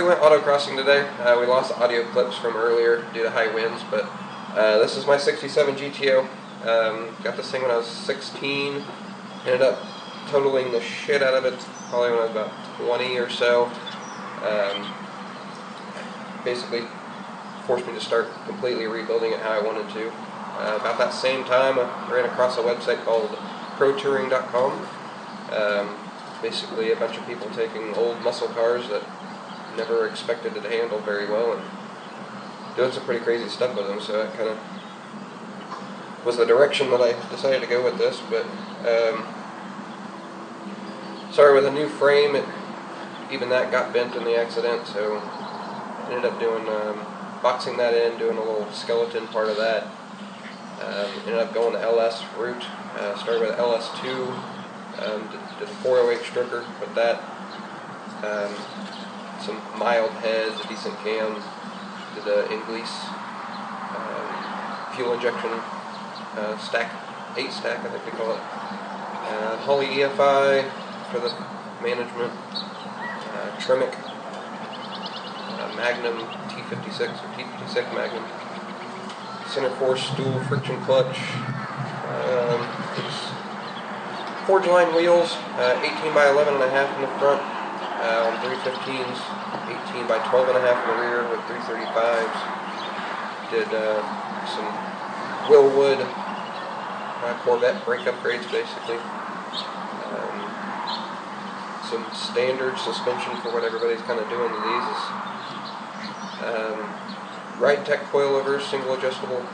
went autocrossing today. We lost the audio clips from earlier due to high winds, but this is my 67 GTO. Got this thing when I was 16. Ended up totaling the shit out of it probably when I was about 20 or so. Basically forced me to start completely rebuilding it how I wanted to. About that same time, I ran across a website called protouring.com. Basically a bunch of people taking old muscle cars that never expected it to handle very well and doing some pretty crazy stuff with them, so that kind of was the direction that I decided to go with this. But sorry, with a new frame, even that got bent in the accident, so I ended up doing boxing that in, doing a little skeleton part of that. Ended up going the LS route. Started with LS2, did a 408 striker with that. Some mild heads, a decent cam. Did the Inglis fuel injection stack, 8 stack I think they call it. Holley EFI for the management. Tremec Magnum T56 or T56 Magnum. Center force dual friction clutch. Forge line wheels, 18 by 11.5 in the front, on 315s, 18 by 12.5 in the rear with 335s. Did some Willwood Corvette brake upgrades basically. Some standard suspension for what everybody's kind of doing to these is Ride Tech coilovers, single adjustable,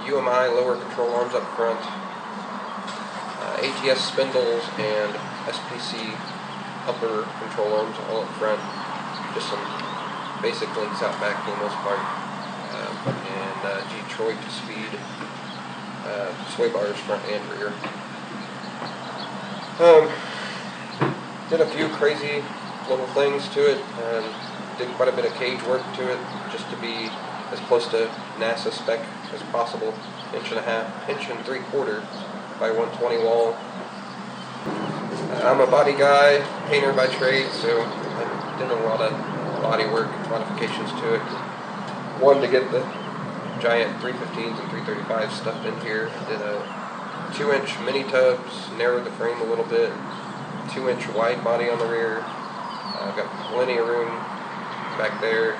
UMI lower control arms up front, ATS spindles and SPC upper control arms all up front. Just some basic links out back for the most part, and Detroit speed sway bars front and rear. Did a few crazy little things to it. Did quite a bit of cage work to it just to be as close to NASA spec as possible. 1.5 3/4 by 120 wall. I'm a body guy, painter by trade, so I did a lot of body work modifications to it. One, to get the giant 315s and 335s stuffed in here. Did a 2-inch mini tubs, narrowed the frame a little bit. 2-inch wide body on the rear. Got plenty of room back there.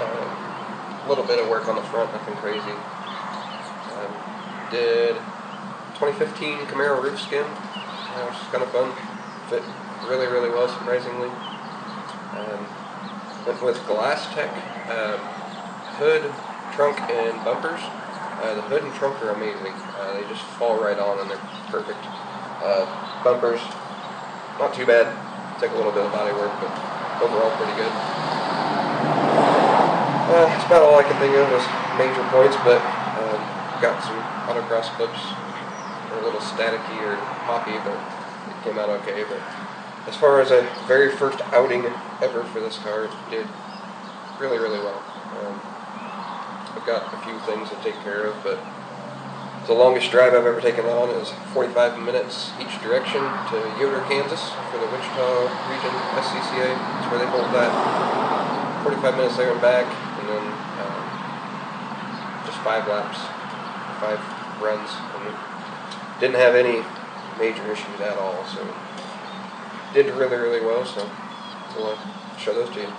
A little bit of work on the front, nothing crazy. Did 2015 Camaro roof skin, which is kind of fun. Fit really, really well, surprisingly. Went with Glass Tech hood, trunk, and bumpers. The hood and trunk are amazing. They just fall right on and they're perfect. Bumpers, not too bad. Take a little bit of body work, but overall pretty good. That's about all I can think of as major points, but got some autocross clips. They're a little staticky or poppy, but it came out okay. But as far as a very first outing ever for this car, it did really, really well. I've got a few things to take care of, but the longest drive I've ever taken on is 45 minutes each direction to Yoder, Kansas for the Wichita Region SCCA. That's where they hold that. 45 minutes there and back, and then just 5 laps, 5 runs, and didn't have any major issues at all, so did really, really well, so we'll show those to you.